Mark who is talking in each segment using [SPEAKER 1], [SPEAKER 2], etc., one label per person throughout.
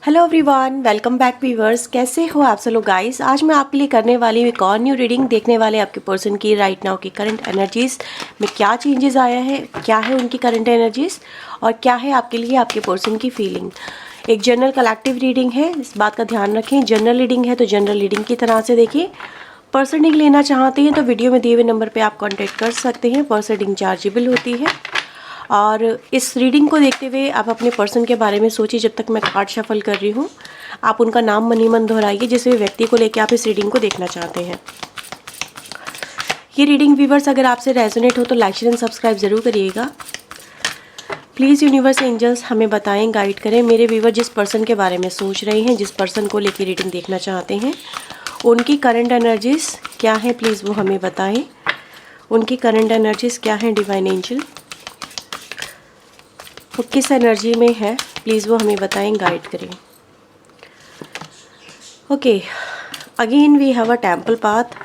[SPEAKER 1] Hello everyone, welcome back viewers. कैसे हो आप सब लोग गाइस। आज मैं आपके लिए करने वाली हूँ एक और न्यू रीडिंग। देखने वाले आपके पर्सन की राइट नाउ की करंट एनर्जीज में क्या चेंजेस आया है, क्या है उनकी करंट एनर्जीज और क्या है आपके लिए आपके पर्सन की फीलिंग। एक जनरल कलेक्टिव रीडिंग है, इस बात का ध्यान रखें। जनरल रीडिंग है तो जनरल रीडिंग की तरह से देखिए। पर्सन रीडिंग लेना चाहते हैं तो वीडियो में दिए हुए नंबर पर आप कॉन्टैक्ट कर सकते हैं। पर्सन रीडिंग चार्जेबल होती है। और इस रीडिंग को देखते हुए आप अपने पर्सन के बारे में सोचिए। जब तक मैं कार्ड शफल कर रही हूँ, आप उनका नाम मन ही मन दोहराइए जिस भी व्यक्ति को लेकर आप इस रीडिंग को देखना चाहते हैं। ये रीडिंग व्यूअर्स अगर आपसे रेजोनेट हो तो लाइक शेयर एंड सब्सक्राइब जरूर करिएगा। प्लीज़ यूनिवर्स एंजल्स हमें बताएं, गाइड करें। मेरे व्यूअर जिस पर्सन के बारे में सोच रहे हैं, जिस पर्सन को लेकर रीडिंग देखना चाहते हैं, उनकी करंट एनर्जीज क्या है, प्लीज़ वो हमें बताएं। उनकी करंट एनर्जीज क्या है डिवाइन एंजल, वो किस एनर्जी में है, प्लीज़ वो हमें बताएं, गाइड करें। Okay, again we have a temple path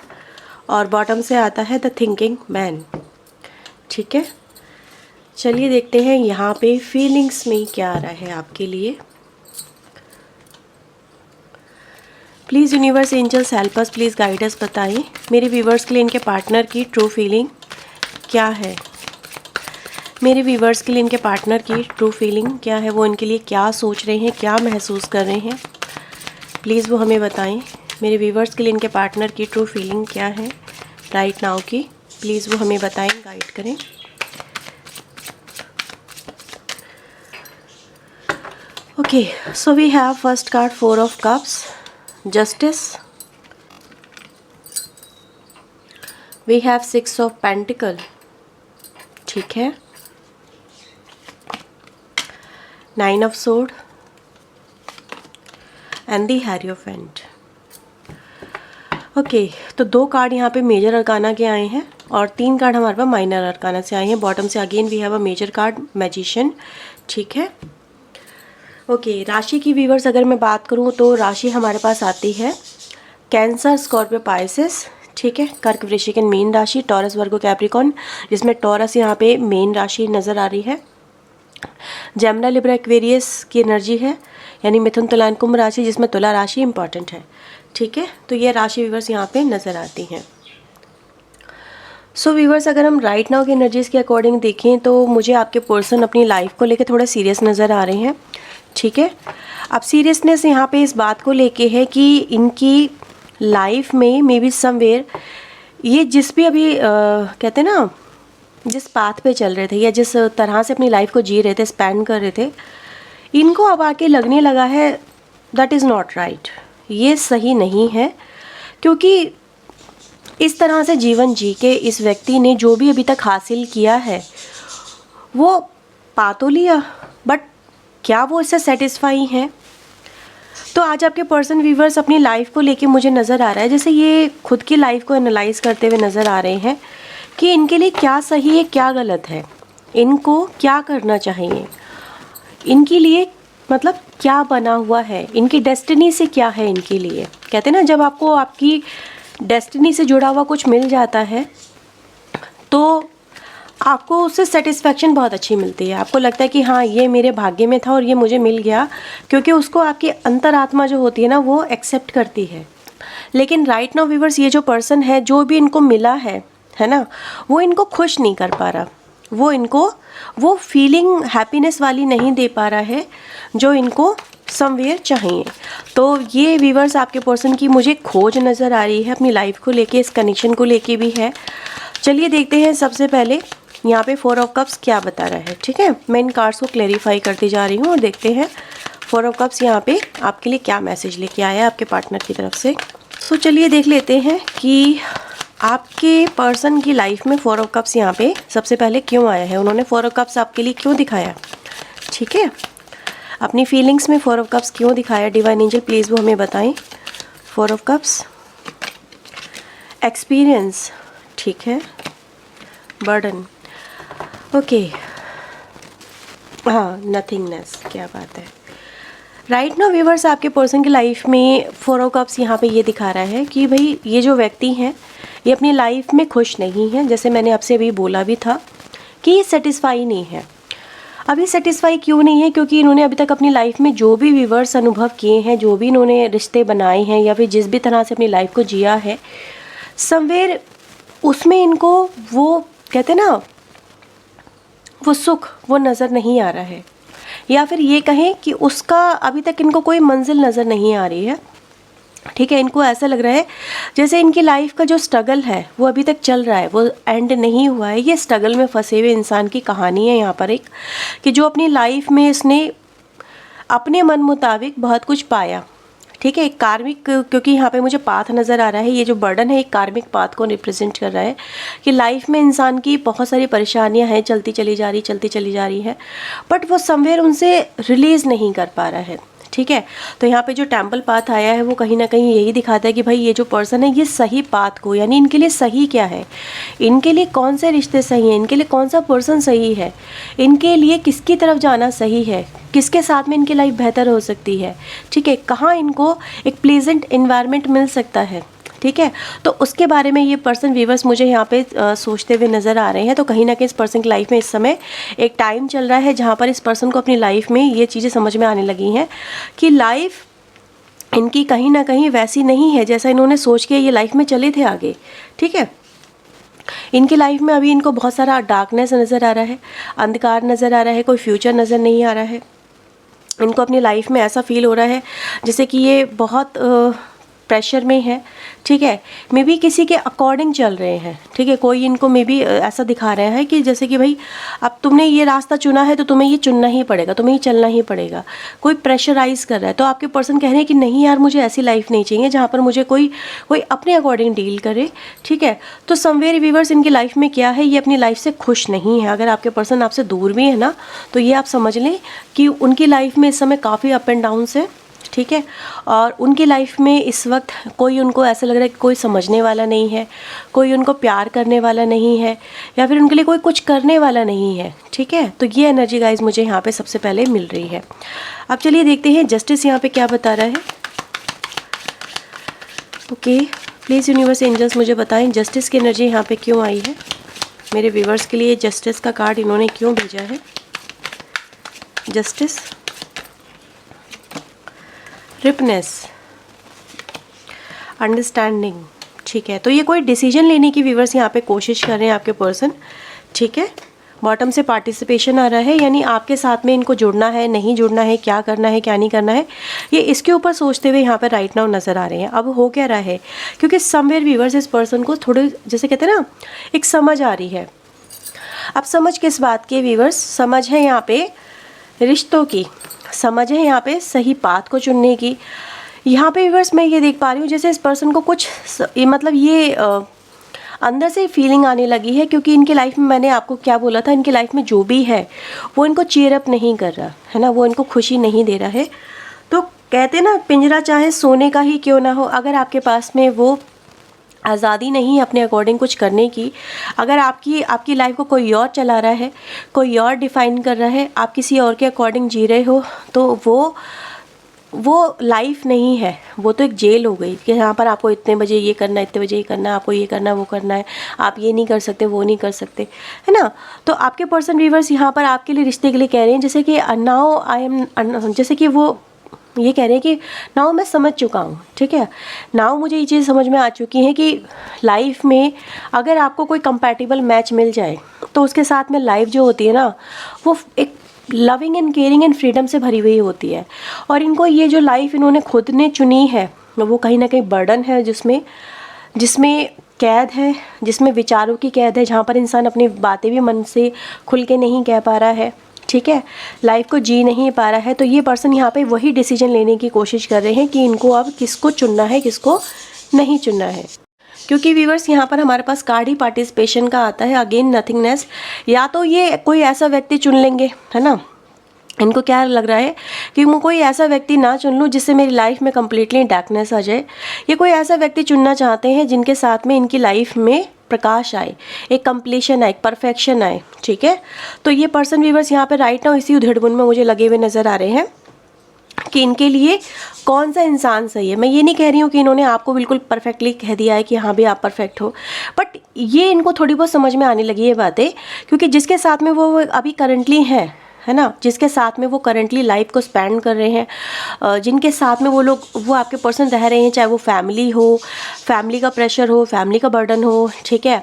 [SPEAKER 1] और बॉटम से आता है द थिंकिंग मैन। ठीक है, चलिए देखते हैं यहाँ पे फीलिंग्स में क्या आ रहा है आपके लिए। Please universe angels help us, please guide us. बताइए मेरे व्यूवर्स के लिए इनके पार्टनर की ट्रू फीलिंग क्या है। मेरे व्यूवर्स के लिए इनके पार्टनर की ट्रू फीलिंग क्या है, वो इनके लिए क्या सोच रहे हैं, क्या महसूस कर रहे हैं, प्लीज़ वो हमें बताएं। मेरे व्यूवर्स के लिए इनके पार्टनर की ट्रू फीलिंग क्या है राइट नाउ की, प्लीज़ वो हमें बताएं, गाइड करें। Okay, so we have first card 4 of cups, justice. We have 6 of pentacle. ठीक है, 9 of sword and the hierophant. Okay, तो 2 कार्ड यहाँ पे मेजर अरकाना के आए हैं और 3 कार्ड हमारे पास माइनर अरकाना से आए हैं। बॉटम से again we have a major card magician. ठीक है, ओके, राशि की व्यूअर्स अगर मैं बात करूँ तो राशि हमारे पास आती है कैंसर, स्कॉर्पियो, पाइसेस। ठीक है, कर्क, वृश्चिक एंड मीन राशि, टॉरस, वर्गो, कैप्रिकॉन, जिसमें टॉरस यहाँ पे मेन राशि नज़र आ रही है। जेमिनी, लिब्रा, एक्वेरियस की एनर्जी है, यानी मिथुन, तुला एंड कुंभ राशि, जिसमें तुला राशि इंपॉर्टेंट है। ठीक है, तो ये राशि व्यूअर्स यहाँ पे नज़र आती हैं। सो व्यूअर्स अगर हम राइट नाउ की एनर्जीज़ के अकॉर्डिंग देखें तो मुझे आपके पर्सन अपनी लाइफ को लेकर थोड़ा सीरियस नज़र आ रहे हैं। ठीक है, अब सीरियसनेस यहाँ पे इस बात को लेके है कि इनकी लाइफ में मे बी समवेयर ये जिस भी अभी कहते हैं ना, जिस पाथ पे चल रहे थे या जिस तरह से अपनी लाइफ को जी रहे थे, स्पेंड कर रहे थे, इनको अब आके लगने लगा है दैट इज़ नॉट राइट, ये सही नहीं है। क्योंकि इस तरह से जीवन जी के इस व्यक्ति ने जो भी अभी तक हासिल किया है वो पा तो लिया, बट क्या वो इससे सेटिस्फाई हैं। तो आज आपके पर्सन व्यूवर्स अपनी लाइफ को लेके मुझे नज़र आ रहा है जैसे ये खुद की लाइफ को एनालाइज करते हुए नज़र आ रहे हैं कि इनके लिए क्या सही है, क्या गलत है, इनको क्या करना चाहिए, इनके लिए मतलब क्या बना हुआ है, इनकी डेस्टिनी से क्या है इनके लिए। कहते हैं ना, जब आपको आपकी डेस्टिनी से जुड़ा हुआ कुछ मिल जाता है तो आपको उससे सेटिस्फैक्शन बहुत अच्छी मिलती है। आपको लगता है कि हाँ, ये मेरे भाग्य में था और ये मुझे मिल गया, क्योंकि उसको आपकी अंतरात्मा जो होती है ना वो एक्सेप्ट करती है। लेकिन राइट नाउ व्यूअर्स ये जो पर्सन है, जो भी इनको मिला है ना, वो इनको खुश नहीं कर पा रहा, वो इनको वो फीलिंग हैप्पीनेस वाली नहीं दे पा रहा है जो इनको समवेयर चाहिए। तो ये व्यूअर्स आपके पर्सन की मुझे खोज नज़र आ रही है अपनी लाइफ को लेके, इस कनेक्शन को लेके भी है। चलिए देखते हैं सबसे पहले यहाँ पे 4 ऑफ कप्स क्या बता रहा है। ठीक है, मैं इन कार्ड्स को क्लेरिफाई करती जा रही हूँ और देखते हैं 4 ऑफ कप्स यहाँ पे आपके लिए क्या मैसेज लेके आया है आपके पार्टनर की तरफ से। सो चलिए देख लेते हैं कि आपके पर्सन की लाइफ में 4 ऑफ कप्स यहाँ पे सबसे पहले क्यों आया है, उन्होंने 4 ऑफ कप्स आपके लिए क्यों दिखाया। ठीक है, अपनी फीलिंग्स में 4 ऑफ कप्स क्यों दिखाया, डिवाइन एंजल प्लीज़ वो हमें बताएं। 4 ऑफ कप्स, एक्सपीरियंस, ठीक है, बर्डन, ओके, हाँ, नथिंगनेस, क्या बात है। राइट नाउ व्यूअर्स आपके पर्सन की लाइफ में 4 ऑफ कप्स यहाँ पे ये दिखा रहा है कि भाई ये जो व्यक्ति हैं ये अपनी लाइफ में खुश नहीं है। जैसे मैंने आपसे अभी बोला भी था कि ये सेटिस्फाई नहीं है। अभी सेटिस्फाई क्यों नहीं है? क्योंकि इन्होंने अभी तक अपनी लाइफ में जो भी व्यूअर्स अनुभव किए हैं, जो भी इन्होंने रिश्ते बनाए हैं या फिर जिस भी तरह से अपनी लाइफ को जिया है, समवेयर उसमें इनको वो कहते हैं ना, वो सुख वो नज़र नहीं आ रहा है, या फिर ये कहें कि उसका अभी तक इनको कोई मंजिल नज़र नहीं आ रही है। ठीक है, इनको ऐसा लग रहा है जैसे इनकी लाइफ का जो स्ट्रगल है वो अभी तक चल रहा है, वो एंड नहीं हुआ है। ये स्ट्रगल में फंसे हुए इंसान की कहानी है यहाँ पर एक, कि जो अपनी लाइफ में इसने अपने मन मुताबिक बहुत कुछ पाया। ठीक है, एक कार्मिक, क्योंकि यहाँ पे मुझे पाथ नज़र आ रहा है, ये जो बर्डन है एक कार्मिक पाथ को रिप्रेजेंट कर रहा है कि लाइफ में इंसान की बहुत सारी परेशानियाँ हैं, चलती चली जा रही है, बट वो समवेयर उनसे रिलीज़ नहीं कर पा रहा है। ठीक है, तो यहाँ पे जो टेम्पल पाथ आया है वो कहीं ना कहीं यही दिखाता है कि भाई ये जो पर्सन है ये सही पाथ को, यानी इनके लिए सही क्या है, इनके लिए कौन से रिश्ते सही हैं, इनके लिए कौन सा पर्सन सही है, इनके लिए किसकी तरफ जाना सही है, किसके साथ में इनकी लाइफ बेहतर हो सकती है। ठीक है, कहाँ इनको एक प्लेजेंट एनवायरनमेंट मिल सकता है। ठीक है, तो उसके बारे में ये पर्सन व्यूअर्स मुझे यहाँ पे सोचते हुए नज़र आ रहे हैं। तो कहीं ना कहीं इस पर्सन की लाइफ में इस समय एक टाइम चल रहा है जहाँ पर इस पर्सन को अपनी लाइफ में ये चीज़ें समझ में आने लगी हैं कि लाइफ इनकी कहीं ना कहीं वैसी नहीं है जैसा इन्होंने सोच के ये लाइफ में चले थे आगे। ठीक है, इनकी लाइफ में अभी इनको बहुत सारा डार्कनेस नज़र आ रहा है, अंधकार नज़र आ रहा है, कोई फ्यूचर नज़र नहीं आ रहा है। इनको अपनी लाइफ में ऐसा फील हो रहा है जैसे कि ये बहुत प्रेशर में है। ठीक है, मे बी किसी के अकॉर्डिंग चल रहे हैं। ठीक है, कोई इनको मे बी ऐसा दिखा रहा है कि जैसे कि भाई अब तुमने ये रास्ता चुना है तो तुम्हें ये चुनना ही पड़ेगा, तुम्हें ये चलना ही पड़ेगा। कोई प्रेशराइज कर रहा है, तो आपके पर्सन कह रहे हैं कि नहीं यार, मुझे ऐसी लाइफ नहीं चाहिए जहाँ पर मुझे कोई अपने अकॉर्डिंग डील करे। ठीक है, तो समवेयर व्यूअर्स इनकी लाइफ में क्या है, ये अपनी लाइफ से खुश नहीं है। अगर आपके पर्सन आपसे दूर भी है ना, तो ये आप समझ लें कि उनकी लाइफ में इस समय काफ़ी अप एंड डाउन्स है। ठीक है, और उनकी लाइफ में इस वक्त कोई, उनको ऐसा लग रहा है कि कोई समझने वाला नहीं है, कोई उनको प्यार करने वाला नहीं है, या फिर उनके लिए कोई कुछ करने वाला नहीं है। ठीक है, तो ये एनर्जी गाइज मुझे यहाँ पे सबसे पहले मिल रही है। अब चलिए देखते हैं जस्टिस यहाँ पे क्या बता रहा है। ओके, प्लीज़ यूनिवर्स एंजल्स मुझे बताएं जस्टिस की एनर्जी यहाँ पे क्यों आई है, मेरे व्यूवर्स के लिए जस्टिस का कार्ड इन्होंने क्यों भेजा है। Justice, ripeness, understanding. ठीक है, तो ये कोई डिसीजन लेने की व्यूवर्स यहाँ पे कोशिश कर रहे हैं आपके पर्सन। ठीक है, बॉटम से पार्टिसिपेशन आ रहा है, यानी आपके साथ में इनको जुड़ना है, नहीं जुड़ना है, क्या करना है, क्या नहीं करना है, ये इसके ऊपर सोचते हुए यहाँ पे राइट नाउ नज़र आ रहे हैं। अब हो क्या रहा है, क्योंकि समवेयर व्यूवर्स इस पर्सन को थोड़े जैसे कहते हैं ना, एक समझ आ रही है। अब समझ किस बात की व्यूवर्स, समझ है यहाँ पे रिश्तों की, समझ है यहाँ पे सही पाथ को चुनने की। यहाँ पे व्यूअर्स मैं ये देख पा रही हूँ जैसे इस पर्सन को कुछ मतलब ये अंदर से फीलिंग आने लगी है, क्योंकि इनकी लाइफ में मैंने आपको क्या बोला था, इनकी लाइफ में जो भी है वो इनको चीयर अप नहीं कर रहा है ना, वो इनको खुशी नहीं दे रहा है। तो कहते ना, पिंजरा चाहे सोने का ही क्यों ना हो, अगर आपके पास में वो आज़ादी नहीं है अपने अकॉर्डिंग कुछ करने की, अगर आपकी लाइफ को कोई और चला रहा है, कोई और डिफ़ाइन कर रहा है, आप किसी और के अकॉर्डिंग जी रहे हो, तो वो लाइफ नहीं है, वो तो एक जेल हो गई कि यहाँ पर आपको इतने बजे ये करना है, इतने बजे ये करना है, आपको ये करना है, वो करना है, आप ये नहीं कर सकते, वो नहीं कर सकते, है ना। तो आपके पर्सन व्यूअर्स यहाँ पर आपके लिए रिश्ते के लिए कह रहे हैं जैसे कि नाउ आई एम, जैसे कि वो ये कह रहे हैं कि नाउ मैं समझ चुका हूँ। ठीक है, नाउ मुझे ये चीज़ समझ में आ चुकी है कि लाइफ में अगर आपको कोई कंपैटिबल मैच मिल जाए तो उसके साथ में लाइफ जो होती है ना, वो एक loving and caring and freedom से भरी हुई होती है। और इनको ये जो लाइफ इन्होंने खुद ने चुनी है वो कहीं ना कहीं बर्डन है, जिसमें कैद है, जिसमें विचारों की कैद है, जहाँ पर इंसान अपनी बातें भी मन से खुल के नहीं कह पा रहा है। ठीक है, लाइफ को जी नहीं पा रहा है। तो ये पर्सन यहाँ पे वही डिसीजन लेने की कोशिश कर रहे हैं कि इनको अब किसको चुनना है, किसको नहीं चुनना है। क्योंकि व्यूवर्स यहाँ पर हमारे पास कार्ड ही पार्टिसिपेशन का आता है, अगेन नथिंगनेस। या तो ये कोई ऐसा व्यक्ति चुन लेंगे, है ना, इनको क्या लग रहा है कि मैं कोई ऐसा व्यक्ति ना चुन लूँ जिससे मेरी लाइफ में कम्प्लीटली डार्कनेस आ जाए। ये कोई ऐसा व्यक्ति चुनना चाहते हैं जिनके साथ में इनकी लाइफ में प्रकाश आए, एक कंप्लीशन आए, एक परफेक्शन आए। ठीक है, तो ये पर्सन व्यूवर्स यहाँ पे राइट नाउ इसी उधेड़बुन में मुझे लगे हुए नज़र आ रहे हैं कि इनके लिए कौन सा इंसान सही है। मैं ये नहीं कह रही हूँ कि इन्होंने आपको बिल्कुल परफेक्टली कह दिया है कि हाँ भी आप परफेक्ट हो, बट ये इनको थोड़ी बहुत समझ में आने लगी है बातें, क्योंकि जिसके साथ में वो अभी करंटली है है ना, जिसके साथ में वो करंटली लाइफ को स्पेंड कर रहे हैं, जिनके साथ में वो आपके पर्सन रह रहे हैं, चाहे वो फैमिली हो, फैमिली का प्रेशर हो, फैमिली का बर्डन हो, ठीक है,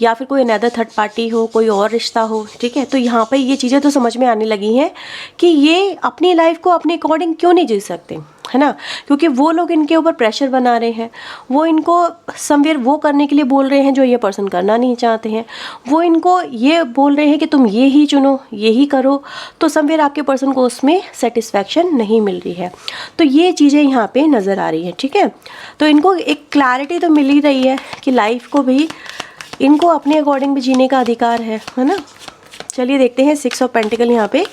[SPEAKER 1] या फिर कोई अनदर थर्ड पार्टी हो, कोई और रिश्ता हो, ठीक है। तो यहाँ पे ये चीज़ें तो समझ में आने लगी हैं कि ये अपनी लाइफ को अपने अकॉर्डिंग क्यों नहीं जी सकते, है ना, क्योंकि वो लोग इनके ऊपर प्रेशर बना रहे हैं, वो इनको समवेयर वो करने के लिए बोल रहे हैं जो ये पर्सन करना नहीं चाहते हैं, वो इनको ये बोल रहे हैं कि तुम ये ही चुनो, ये ही करो, तो समवेयर आपके पर्सन को उसमें सेटिस्फैक्शन नहीं मिल रही है। तो ये चीज़ें यहाँ पे नज़र आ रही हैं, ठीक है। तो इनको एक क्लैरिटी तो मिल ही रही है कि लाइफ को भी इनको अपने अकॉर्डिंग भी जीने का अधिकार है ना। चलिए देखते हैं 6 ऑफ पेंटिकल यहाँ पे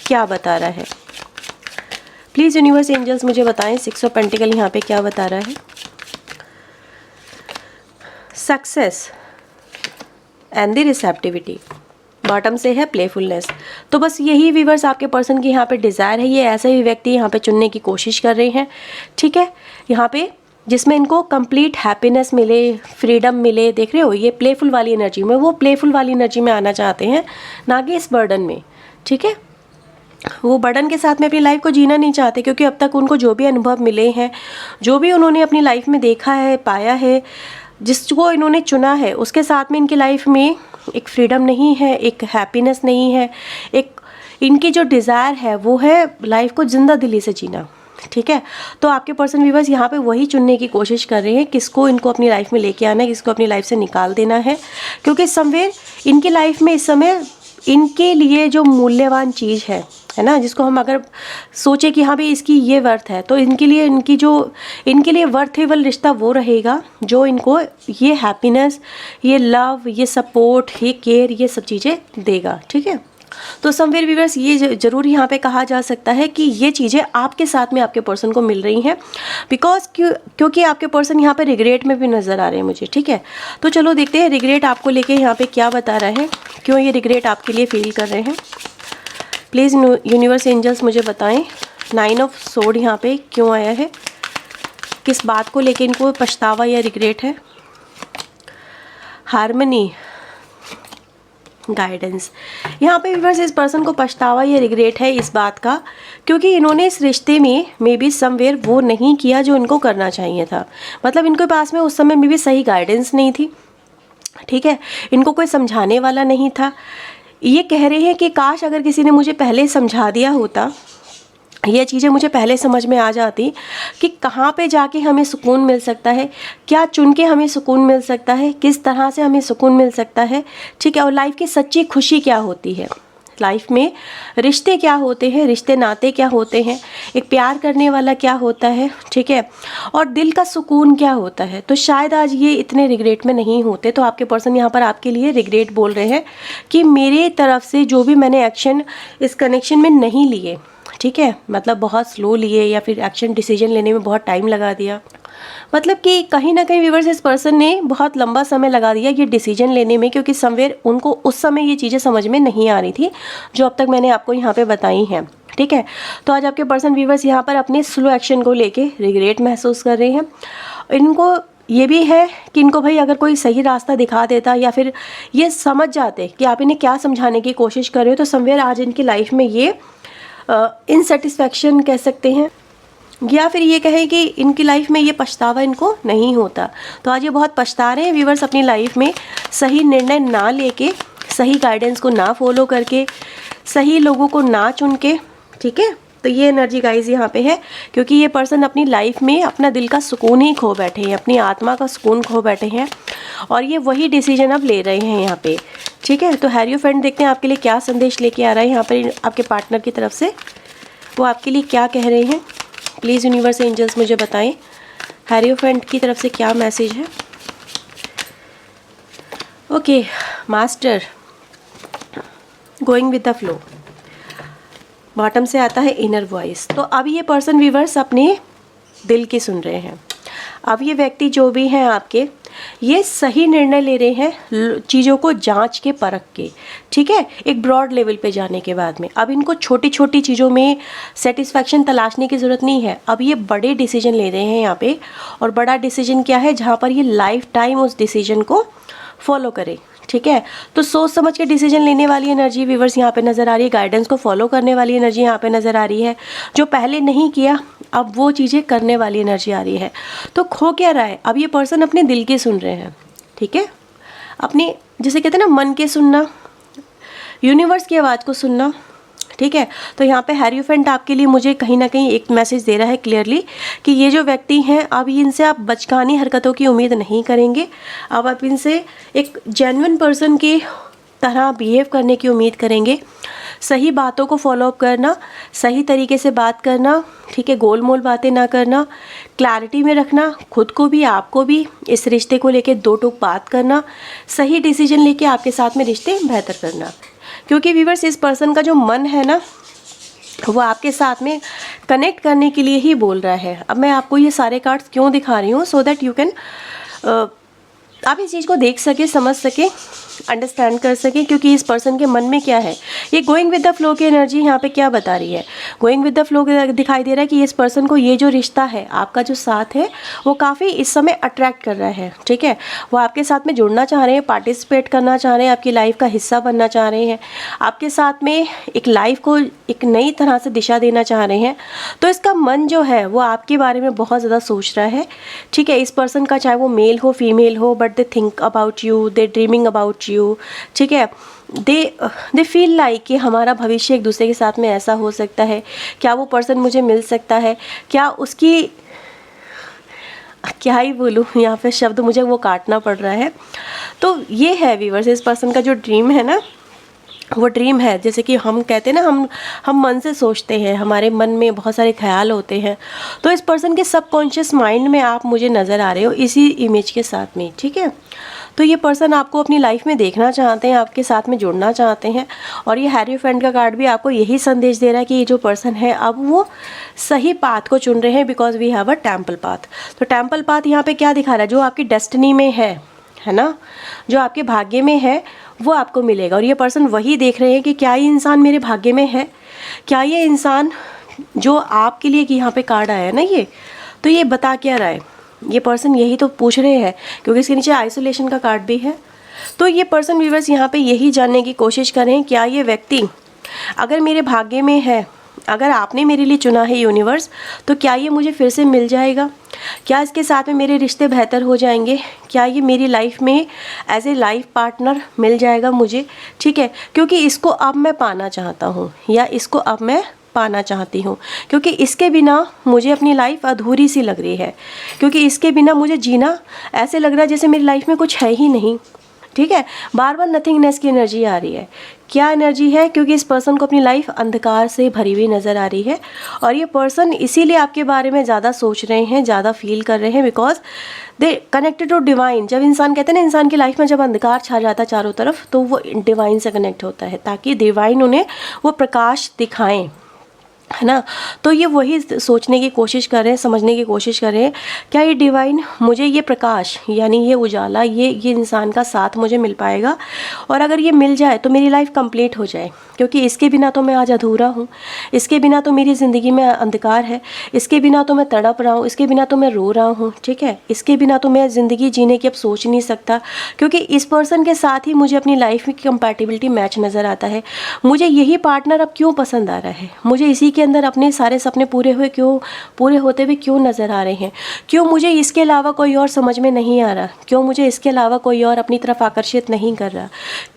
[SPEAKER 1] क्या बता रहा है। प्लीज़ यूनिवर्स एंजल्स मुझे बताएं 6 ऑफ पेंटिकल यहाँ पे क्या बता रहा है। Success and the receptivity, bottom से है प्लेफुलनेस। तो बस यही व्यूअर्स आपके पर्सन की यहाँ पे डिज़ायर है, ये ऐसा ही व्यक्ति यहाँ पे चुनने की कोशिश कर रहे हैं, ठीक है, यहाँ पे जिसमें इनको कंप्लीट हैप्पीनेस मिले, फ्रीडम मिले। देख रहे हो, ये प्लेफुल वाली एनर्जी में, वो प्लेफुल वाली एनर्जी में आना चाहते हैं, ना कि इस बर्डन में, ठीक है। वो बर्डन के साथ में अपनी लाइफ को जीना नहीं चाहते, क्योंकि अब तक उनको जो भी अनुभव मिले हैं, जो भी उन्होंने अपनी लाइफ में देखा है, पाया है, जिसको इन्होंने चुना है, उसके साथ में इनकी लाइफ में एक फ्रीडम नहीं है, एक हैप्पीनेस नहीं है, एक इनकी जो डिज़ायर है वो है लाइफ को जिंदा दिली से जीना, ठीक है। तो आपके पर्सन व्यूअर्स यहाँ पे वही चुनने की कोशिश कर रहे हैं, किसको इनको अपनी लाइफ में लेके आना है, किसको अपनी लाइफ से निकाल देना है, क्योंकि समवेयर इनकी लाइफ में इस समय इनके लिए जो मूल्यवान चीज़ है ना, जिसको हम अगर सोचे कि हाँ भाई इसकी ये वर्थ है, तो इनके लिए इनके लिए वर्थेबल रिश्ता वो रहेगा जो इनको ये हैप्पीनेस, ये लव, ये सपोर्ट, ये केयर, ये सब चीज़ें देगा, ठीक है। तो समवेयर व्यूअर्स ये ज़रूर यहाँ पे कहा जा सकता है कि ये चीज़ें आपके साथ में आपके पर्सन को मिल रही हैं, बिकॉज क्योंकि आपके पर्सन यहाँ पे रिग्रेट में भी नज़र आ रहे हैं मुझे, ठीक है। तो चलो देखते हैं रिग्रेट आपको लेके यहाँ पे क्या बता रहा है, क्यों ये रिग्रेट आपके लिए फील कर रहे हैं। प्लीज़ यूनिवर्स एंजल्स मुझे बताएं 9 ऑफ सोर्ड यहाँ पे क्यों आया है, किस बात को लेके इनको पछतावा या रिग्रेट है। हार्मनी, गाइडेंस, यहाँ पे व्यूअर्स इस पर्सन को पछतावा या रिग्रेट है इस बात का, क्योंकि इन्होंने इस रिश्ते में मे बी समवेयर वो नहीं किया जो इनको करना चाहिए था। मतलब इनके पास में उस समय मे बी सही गाइडेंस नहीं थी, ठीक है, इनको कोई समझाने वाला नहीं था। ये कह रहे हैं कि काश अगर किसी ने मुझे पहले समझा दिया होता, ये चीज़ें मुझे पहले समझ में आ जाती कि कहाँ पे जाके हमें सुकून मिल सकता है, क्या चुन के हमें सुकून मिल सकता है, किस तरह से हमें सुकून मिल सकता है, ठीक है, और लाइफ की सच्ची खुशी क्या होती है, लाइफ में रिश्ते क्या होते हैं, रिश्ते नाते क्या होते हैं, एक प्यार करने वाला क्या होता है, ठीक है, और दिल का सुकून क्या होता है। तो शायद आज ये इतने रिग्रेट में नहीं होते। तो आपके पर्सन यहाँ पर आपके लिए रिग्रेट बोल रहे हैं कि मेरे तरफ से जो भी मैंने एक्शन इस कनेक्शन में नहीं लिए, ठीक है, मतलब बहुत स्लो लिए या फिर एक्शन डिसीजन लेने में बहुत टाइम लगा दिया, मतलब कि कहीं ना कहीं व्यूअर्स इस पर्सन ने बहुत लंबा समय लगा दिया ये डिसीजन लेने में, क्योंकि समवेयर उनको उस समय ये चीज़ें समझ में नहीं आ रही थी जो अब तक मैंने आपको यहाँ पे बताई हैं, ठीक है। तो आज आपके पर्सन व्यूअर्स यहाँ पर अपने स्लो एक्शन को लेके रिग्रेट महसूस कर रहे हैं। इनको ये भी है कि इनको भाई अगर कोई सही रास्ता दिखा देता या फिर ये समझ जाते कि आप इन्हें क्या समझाने की कोशिश कर रहे हो, तो समवेयर आज इनकी लाइफ में ये इनसेटिस्फैक्शन कह सकते हैं, या फिर ये कहें कि इनकी लाइफ में ये पछतावा इनको नहीं होता। तो आज ये बहुत पछता रहे हैं व्यूअर्स अपनी लाइफ में सही निर्णय ना लेके, सही गाइडेंस को ना फॉलो करके, सही लोगों को ना चुन के, ठीक है। तो ये एनर्जी गाइज यहाँ पे है, क्योंकि ये पर्सन अपनी लाइफ में अपना दिल का सुकून ही खो बैठे हैं, अपनी आत्मा का सुकून खो बैठे हैं, और ये वही डिसीजन अब ले रहे हैं यहाँ पे, ठीक है। तो हेरोफेंट देखते हैं आपके लिए क्या संदेश लेके आ रहा है यहाँ पर आपके पार्टनर की तरफ से, वो आपके लिए क्या कह रहे हैं। प्लीज़ यूनिवर्स एंजल्स मुझे बताएं हेरोफेंट की तरफ से क्या मैसेज है। Okay, master, going with the flow, bottom से आता है इनर वॉइस। तो अब ये पर्सन व्यूअर्स अपने दिल की सुन रहे हैं। अब ये व्यक्ति जो भी हैं आपके, ये सही निर्णय ले रहे हैं चीज़ों को जांच के परख के, ठीक है, एक ब्रॉड लेवल पे जाने के बाद में। अब इनको छोटी छोटी चीज़ों में सेटिस्फैक्शन तलाशने की ज़रूरत नहीं है, अब ये बड़े डिसीजन ले रहे हैं यहाँ पे। और बड़ा डिसीजन क्या है, जहाँ पर ये लाइफ टाइम उस डिसीजन को फॉलो करें, ठीक है। तो सोच समझ के डिसीजन लेने वाली एनर्जी व्यूअर्स यहाँ पे नज़र आ रही है, गाइडेंस को फॉलो करने वाली एनर्जी यहाँ पे नज़र आ रही है। जो पहले नहीं किया अब वो चीज़ें करने वाली एनर्जी आ रही है। तो खो क्या रहा है, अब ये पर्सन अपने दिल के सुन रहे हैं, ठीक है, अपनी जैसे कहते हैं ना मन के सुनना, यूनिवर्स की आवाज़ को सुनना, ठीक है। तो यहाँ पे हेरोफेंट आपके लिए मुझे कहीं ना कहीं एक मैसेज दे रहा है क्लियरली कि ये जो व्यक्ति हैं अब इनसे आप बचकानी हरकतों की उम्मीद नहीं करेंगे। अब आप इनसे एक जेन्युइन पर्सन की तरह बिहेव करने की उम्मीद करेंगे। सही बातों को फॉलो अप करना, सही तरीके से बात करना, ठीक है, गोल मोल बातें ना करना, क्लैरिटी में रखना खुद को भी आपको भी, इस रिश्ते को लेके दो टूक बात करना, सही डिसीजन लेके आपके साथ में रिश्ते बेहतर करना। क्योंकि व्यूअर्स इस पर्सन का जो मन है ना वो आपके साथ में कनेक्ट करने के लिए ही बोल रहा है। अब मैं आपको ये सारे कार्ड्स क्यों दिखा रही हूँ, सो दैट यू कैन आप इस चीज़ को देख सके, समझ सके, अंडरस्टैंड कर सके क्योंकि इस पर्सन के मन में क्या है। ये गोइंग विद द फ्लो की एनर्जी यहाँ पे क्या बता रही है, गोइंग विद द फ्लो दिखाई दे रहा है कि इस पर्सन को ये जो रिश्ता है, आपका जो साथ है वो काफ़ी इस समय अट्रैक्ट कर रहा है, ठीक है। वो आपके साथ में जुड़ना चाह रहे हैं, पार्टिसिपेट करना चाह रहे हैं, आपकी लाइफ का हिस्सा बनना चाह रहे हैं, आपके साथ में एक लाइफ को एक नई तरह से दिशा देना चाह रहे हैं। तो इसका मन जो है वो आपके बारे में बहुत ज़्यादा सोच रहा है, ठीक है। इस पर्सन का चाहे वो मेल हो फीमेल हो, but they think about you, they dreaming about you, ठीक है। दे फील लाइक कि हमारा भविष्य एक दूसरे के साथ में ऐसा हो सकता है, क्या वो पर्सन मुझे मिल सकता है, क्या उसकी, क्या ही बोलूँ यहाँ पे शब्द मुझे वो काटना पड़ रहा है। तो ये है व्यूअर्स इस पर्सन का जो ड्रीम है ना, वो ड्रीम है, जैसे कि हम कहते हैं ना, हम मन से सोचते हैं, हमारे मन में बहुत सारे ख्याल होते हैं। तो इस पर्सन के सबकॉन्शियस माइंड में आप मुझे नज़र आ रहे हो इसी इमेज के साथ में, ठीक है। तो ये पर्सन आपको अपनी लाइफ में देखना चाहते हैं, आपके साथ में जुड़ना चाहते हैं। और ये हेरोफेंट का कार्ड भी आपको यही संदेश दे रहा है कि ये जो पर्सन है अब वो सही पाथ को चुन रहे हैं, because we have a temple path. तो टेम्पल पाथ यहाँ पे क्या दिखा रहा है, जो आपकी डेस्टिनी में है ना, जो आपके भाग्य में है वो आपको मिलेगा। और ये पर्सन वही देख रहे हैं कि क्या ये इंसान मेरे भाग्य में है, क्या ये इंसान जो आपके लिए कि यहाँ पे कार्ड आया है ना ये, तो ये बता क्या रहा है, ये पर्सन यही तो पूछ रहे हैं क्योंकि इसके नीचे आइसोलेशन का कार्ड भी है। तो ये पर्सन व्यूअर्स यहाँ पे यही जानने की कोशिश करें, क्या ये व्यक्ति अगर मेरे भाग्य में है, अगर आपने मेरे लिए चुना है यूनिवर्स, तो क्या ये मुझे फिर से मिल जाएगा, क्या इसके साथ में मेरे रिश्ते बेहतर हो जाएंगे, क्या ये मेरी लाइफ में एज ए लाइफ पार्टनर मिल जाएगा मुझे, ठीक है। क्योंकि इसको अब मैं पाना चाहता हूँ या इसको अब मैं पाना चाहती हूँ, क्योंकि इसके बिना मुझे अपनी लाइफ अधूरी सी लग रही है, क्योंकि इसके बिना मुझे जीना ऐसे लग रहा है जैसे मेरी लाइफ में कुछ है ही नहीं, ठीक है। बार बार नथिंगनेस की एनर्जी आ रही है। क्या एनर्जी है, क्योंकि इस पर्सन को अपनी लाइफ अंधकार से भरी हुई नज़र आ रही है। और ये पर्सन इसीलिए आपके बारे में ज़्यादा सोच रहे हैं, ज़्यादा फील कर रहे हैं, because they connected to divine. जब इंसान कहते हैं ना, इंसान की लाइफ में जब अंधकार छा जाता है चारों तरफ, तो वो डिवाइन से कनेक्ट होता है ताकि डिवाइन उन्हें वो प्रकाश दिखाएं, है ना। तो ये वही सोचने की कोशिश कर रहे हैं, समझने की कोशिश कर रहे हैं, क्या ये डिवाइन मुझे ये प्रकाश यानी ये उजाला, ये इंसान का साथ मुझे मिल पाएगा। और अगर ये मिल जाए तो मेरी लाइफ कंप्लीट हो जाए, क्योंकि इसके बिना तो मैं आज अधूरा हूँ, इसके बिना तो मेरी ज़िंदगी में अंधकार है, इसके बिना तो मैं तड़प रहा हूँ, इसके बिना तो मैं रो रहा हूँ, ठीक है। इसके बिना तो मैं ज़िंदगी जीने की अब सोच नहीं सकता, क्योंकि इस पर्सन के साथ ही मुझे अपनी लाइफ की कंपैटिबिलिटी मैच नज़र आता है। मुझे यही पार्टनर अब क्यों पसंद आ रहा है, मुझे इसी के अंदर अपने सारे सपने पूरे होते हुए क्यों नज़र आ रहे हैं, क्यों मुझे इसके अलावा कोई और समझ में नहीं आ रहा, क्यों मुझे इसके अलावा कोई और अपनी तरफ आकर्षित नहीं कर रहा।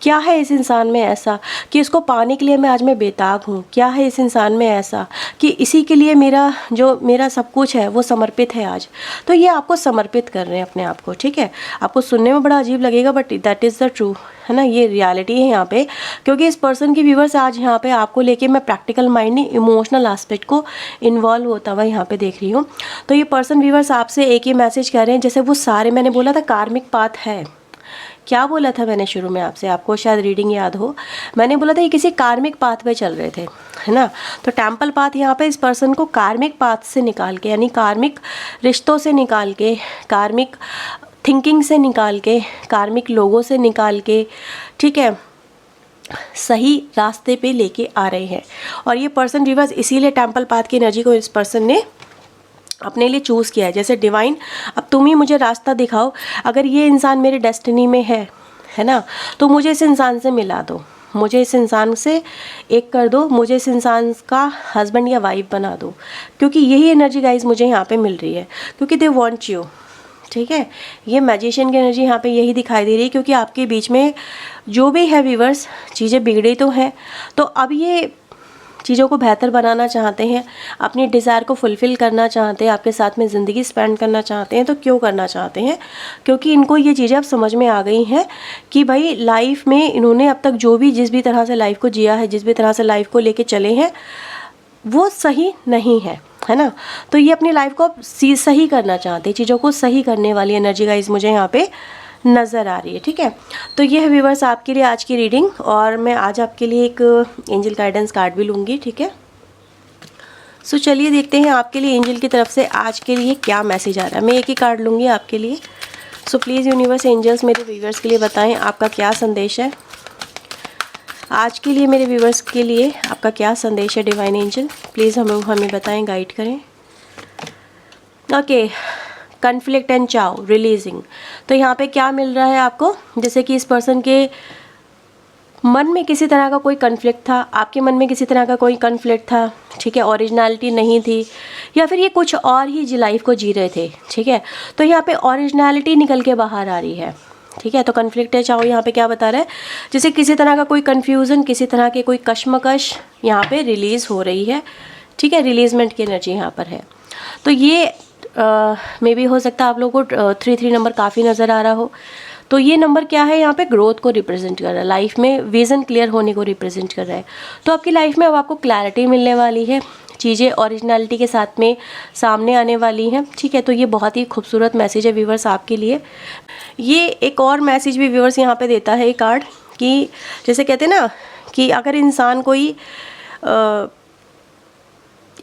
[SPEAKER 1] क्या है इस इंसान में ऐसा कि इसको पाने के लिए मैं आज बेताब हूँ, क्या है इस इंसान में ऐसा कि इसी के लिए मेरा सब कुछ है वो समर्पित है आज। तो ये आपको समर्पित कर रहे हैं अपने आप को, ठीक है। आपको सुनने में बड़ा अजीब लगेगा, but that is the true, है ना, ये रियलिटी है यहाँ पे। क्योंकि इस पर्सन की व्यूवर्स आज यहाँ पे आपको लेके मैं प्रैक्टिकल माइंड नहीं, इमोशनल एस्पेक्ट को इन्वॉल्व होता हुआ यहाँ पे देख रही हूँ। तो ये पर्सन व्यूवर्स आपसे एक ही मैसेज कर रहे हैं, जैसे वो सारे मैंने बोला था कार्मिक पाथ है। क्या बोला था मैंने शुरू में आपसे, आपको शायद रीडिंग याद हो, मैंने बोला था ये किसी कार्मिक पाथ पे चल रहे थे, है ना। तो टेम्पल पाथ यहाँ पे इस पर्सन को कार्मिक पाथ से निकाल के, यानी कार्मिक रिश्तों से निकाल के, कार्मिक थिंकिंग से निकाल के, कार्मिक लोगों से निकाल के, ठीक है, सही रास्ते पे लेके आ रहे हैं। और ये पर्सन रिवर्स इसीलिए टेम्पल पाथ की एनर्जी को इस पर्सन ने अपने लिए चूज़ किया है। जैसे डिवाइन अब तुम ही मुझे रास्ता दिखाओ, अगर ये इंसान मेरे डेस्टिनी में है है ना, तो मुझे इस इंसान से मिला दो, मुझे इस इंसान से एक कर दो, मुझे इस इंसान का हस्बैंड या वाइफ बना दो, क्योंकि यही एनर्जी गाइस मुझे यहाँ पे मिल रही है, क्योंकि दे वांट यू। ठीक है, ये मैजिशियन की एनर्जी यहाँ पे यही दिखाई दे रही है, क्योंकि आपके बीच में जो भी है व्यूअर्स, चीज़ें बिगड़ी तो हैं, तो अब ये चीज़ों को बेहतर बनाना चाहते हैं, अपनी डिज़ायर को फुलफ़िल करना चाहते हैं, आपके साथ में ज़िंदगी स्पेंड करना चाहते हैं। तो क्यों करना चाहते हैं? क्योंकि इनको ये चीज़ें अब समझ में आ गई हैं कि भाई लाइफ में इन्होंने अब तक जो भी जिस भी तरह से लाइफ को जिया है, जिस भी तरह से लाइफ को लेके चले हैं, वो सही नहीं है ना। तो ये अपनी लाइफ को अब सही करना चाहते हैं, चीज़ों को सही करने वाली एनर्जी गाइस मुझे यहाँ पे नज़र आ रही है। ठीक है, तो ये है व्यूअर्स आपके लिए आज की रीडिंग, और मैं आज आपके लिए एक एंजल गाइडेंस कार्ड भी लूँगी। ठीक है, सो चलिए देखते हैं आपके लिए एंजल की तरफ से आज के लिए क्या मैसेज आ रहा है। मैं एक ही कार्ड लूँगी आपके लिए। सो प्लीज़ यूनिवर्स एंजल्स मेरे व्यूअर्स के लिए बताएं आपका क्या संदेश है आज के लिए। मेरे व्यूअर्स के लिए आपका क्या संदेश है डिवाइन एंजल, प्लीज़ हमें बताएं, गाइड करें। ओके, कन्फ्लिक्ट एंड चाओ रिलीजिंग। तो यहाँ पे क्या मिल रहा है आपको, जैसे कि इस पर्सन के मन में किसी तरह का कोई कन्फ्लिक्ट था, आपके मन में किसी तरह का कोई कन्फ्लिक्ट था। ठीक है, ओरिजिनलिटी नहीं थी, या फिर ये कुछ और ही लाइफ को जी रहे थे। ठीक है, तो यहाँ पे ओरिजिनलिटी निकल के बाहर आ रही है। ठीक है, तो कन्फ्लिक्ट है चाहो यहाँ पे क्या बता रहा है, जैसे किसी तरह का कोई कन्फ्यूज़न, किसी तरह के कोई कश्मकश यहाँ पे रिलीज़ हो रही है। ठीक है, रिलीजमेंट की एनर्जी यहाँ पर है। तो ये मे बी हो सकता है आप लोगों को 3 नंबर काफ़ी नज़र आ रहा हो। तो ये नंबर क्या है, यहाँ पे ग्रोथ को रिप्रेजेंट कर रहा है, लाइफ में विज़न क्लियर होने को रिप्रेजेंट कर रहा है। तो आपकी लाइफ में अब आपको क्लैरिटी मिलने वाली है, चीज़ें ओरिजिनलिटी के साथ में सामने आने वाली हैं। ठीक है, तो ये बहुत ही खूबसूरत मैसेज है व्यूअर्स आपके लिए। ये एक और मैसेज भी व्यूअर्स यहाँ पे देता है ये कार्ड, कि जैसे कहते हैं ना कि अगर इंसान कोई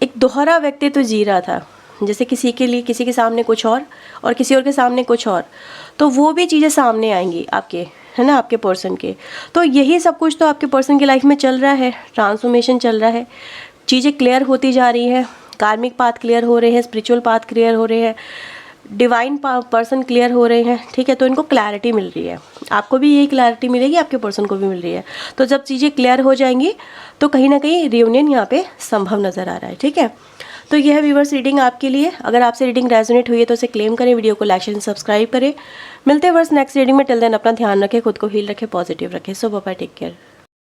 [SPEAKER 1] एक दोहरा व्यक्तित्व जी रहा था, जैसे किसी के लिए किसी के सामने कुछ और किसी और के सामने कुछ और, तो वो भी चीज़ें सामने आएंगी आपके, है ना, आपके पर्सन के। तो यही सब कुछ तो आपके पर्सन की लाइफ में चल रहा है, ट्रांसफॉर्मेशन चल रहा है, चीज़ें क्लियर होती जा रही हैं, कार्मिक पाथ क्लियर हो रहे हैं, स्पिरिचुअल पाथ क्लियर हो रहे हैं, डिवाइन पर्सन क्लियर हो रहे हैं। ठीक है, तो इनको क्लैरिटी मिल रही है, आपको भी यही क्लैरिटी मिलेगी, आपके पर्सन को भी मिल रही है। तो जब चीज़ें क्लियर हो जाएंगी तो कहीं ना कहीं रियूनियन यहाँ पे संभव नज़र आ रहा है। ठीक है, तो यह है व्यूअर्स रीडिंग आपके लिए। अगर आपसे रीडिंग रेजोनेट हुई है तो उसे क्लेम करें, वीडियो को लाइक शेयर सब्सक्राइब करें। मिलते हैं वर्ष नेक्स्ट रीडिंग में। टिल देन अपना ध्यान रखें, खुद को हील रखें, पॉजिटिव रखें। सो बाय बाय, टेक केयर।